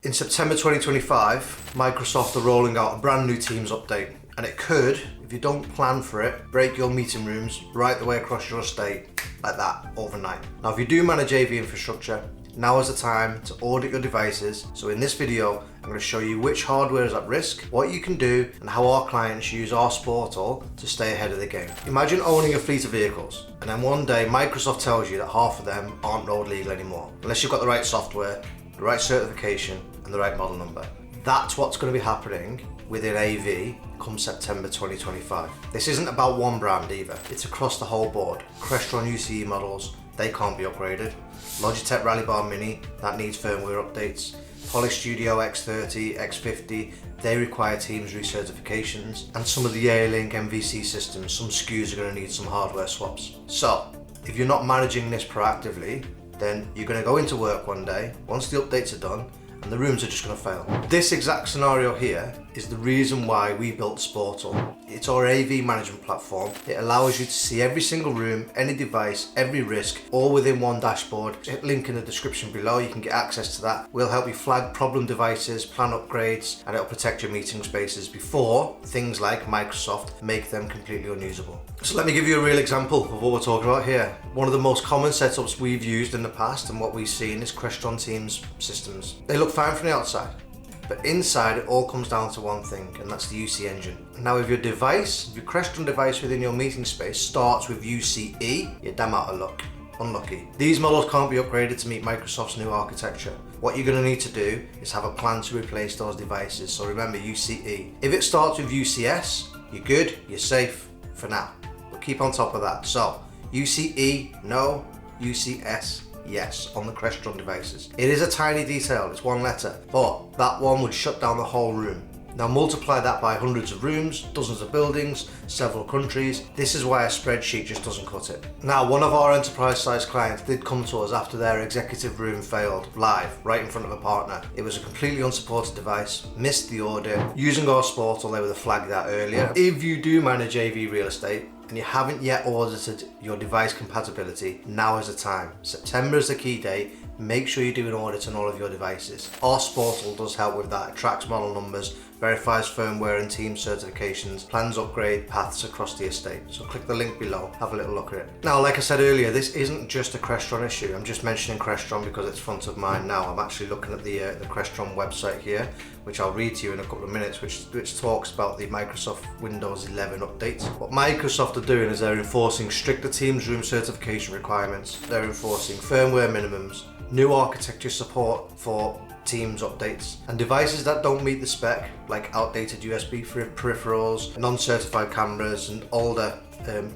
In September 2025, Microsoft are rolling out a brand new Teams update, and it could, if you don't plan for it, break your meeting rooms right the way across your estate like that overnight. Now, if you do manage AV infrastructure, now is the time to audit your devices. So in this video, I'm going to show you which hardware is at risk, what you can do, and how our clients use our Sportal to stay ahead of the game. Imagine owning a fleet of vehicles, and then one day Microsoft tells you that half of them aren't road legal anymore, unless you've got the right software, the right certification, and the right model number. That's what's going to be happening within AV come September 2025. This isn't about one brand either, it's across the whole board. Crestron UCE models, they can't be upgraded. Logitech Rally Bar Mini, that needs firmware updates. Poly Studio X30, X50, they require Teams recertifications. And some of the A-Link MVC systems, some SKUs are going to need some hardware swaps. So, if you're not managing this proactively, then you're going to go into work one day, once the updates are done, and the rooms are just going to fail. This exact scenario here is the reason why we built Sportal. It's our AV management platform. It allows you to see every single room, any device, every risk, all within one dashboard. Hit link in the description below, you can get access to that. We'll help you flag problem devices, plan upgrades, and it'll protect your meeting spaces before things like Microsoft make them completely unusable. So let me give you a real example of what we're talking about here. One of the most common setups we've used in the past and what we've seen is Crestron Teams systems. They look fine from the outside, but inside it all comes down to one thing, and that's the UC engine. Now if your device, your Crestron device within your meeting space starts with UCE, you're damn out of luck. Unlucky. These models can't be upgraded to meet Microsoft's new architecture. What you're going to need to do is have a plan to replace those devices, so remember UCE. If it starts with UCS, you're good, you're safe for now. But keep on top of that. So UCE, no. UCS, yes, on the Crestron devices. It is a tiny detail, it's one letter, but that one would shut down the whole room. Now multiply that by hundreds of rooms, dozens of buildings, several countries. This is why a spreadsheet just doesn't cut it. Now, one of our enterprise-sized clients did come to us after their executive room failed live, right in front of a partner. It was a completely unsupported device, missed the audit. Using our Sportal, they would have flagged that earlier. If you do manage AV real estate, and you haven't yet audited your device compatibility, now is the time. September is the key date. Make sure you do an audit on all of your devices. Our Sportal does help with that. It tracks model numbers, verifies firmware and Teams certifications, plans upgrade paths across the estate. So click the link below, have a little look at it. Now, like I said earlier, this isn't just a Crestron issue. I'm just mentioning Crestron because it's front of mind now. I'm actually looking at the Crestron website here, which I'll read to you in a couple of minutes, which talks about the Microsoft Windows 11 updates. What Microsoft are doing is they're enforcing stricter Teams room certification requirements. They're enforcing firmware minimums, new architecture support for Teams updates, and devices that don't meet the spec, like outdated USB peripherals, non-certified cameras, and older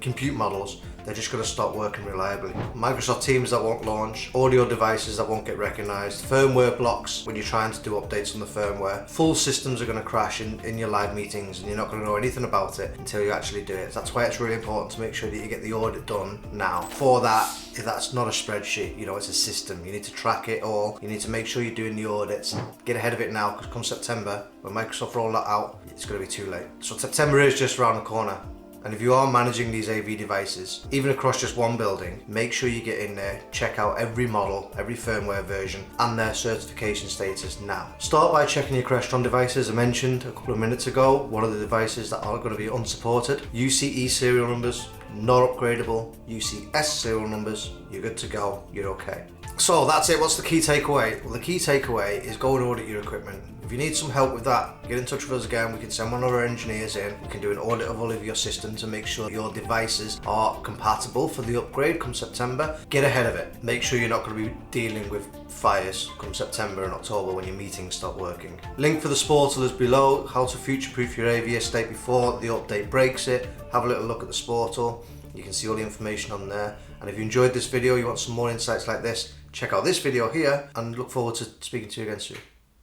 compute models, they're just going to stop working reliably. Microsoft Teams that won't launch, audio devices that won't get recognized, firmware blocks when you're trying to do updates on the firmware. Full systems are going to crash in your live meetings, and you're not going to know anything about it until you actually do it. That's why it's really important to make sure that you get the audit done now. For that, if that's not a spreadsheet, you know, it's a system. You need to track it all. You need to make sure you're doing the audits. Get ahead of it now, because come September, when Microsoft roll that out, it's going to be too late. So September is just around the corner. And if you are managing these AV devices, even across just one building, make sure you get in there, check out every model, every firmware version, and their certification status now. Start by checking your Crestron devices. I mentioned a couple of minutes ago, one of the devices that are going to be unsupported. UCE serial numbers, not upgradable. UCS serial numbers, you're good to go, you're okay. So that's it. What's the key takeaway? Well, the key takeaway is go and audit your equipment. If you need some help with that, get in touch with us again. We can send one of our engineers in. We can do an audit of all of your systems to make sure your devices are compatible for the upgrade come September. Get ahead of it. Make sure you're not going to be dealing with fires come September and October when your meetings stop working. Link for the Sportal is below. How to future-proof your AV estate before the update breaks it. Have a little look at the Sportal. You can see all the information on there. And if you enjoyed this video, you want some more insights like this, check out this video here, and look forward to speaking to you again soon.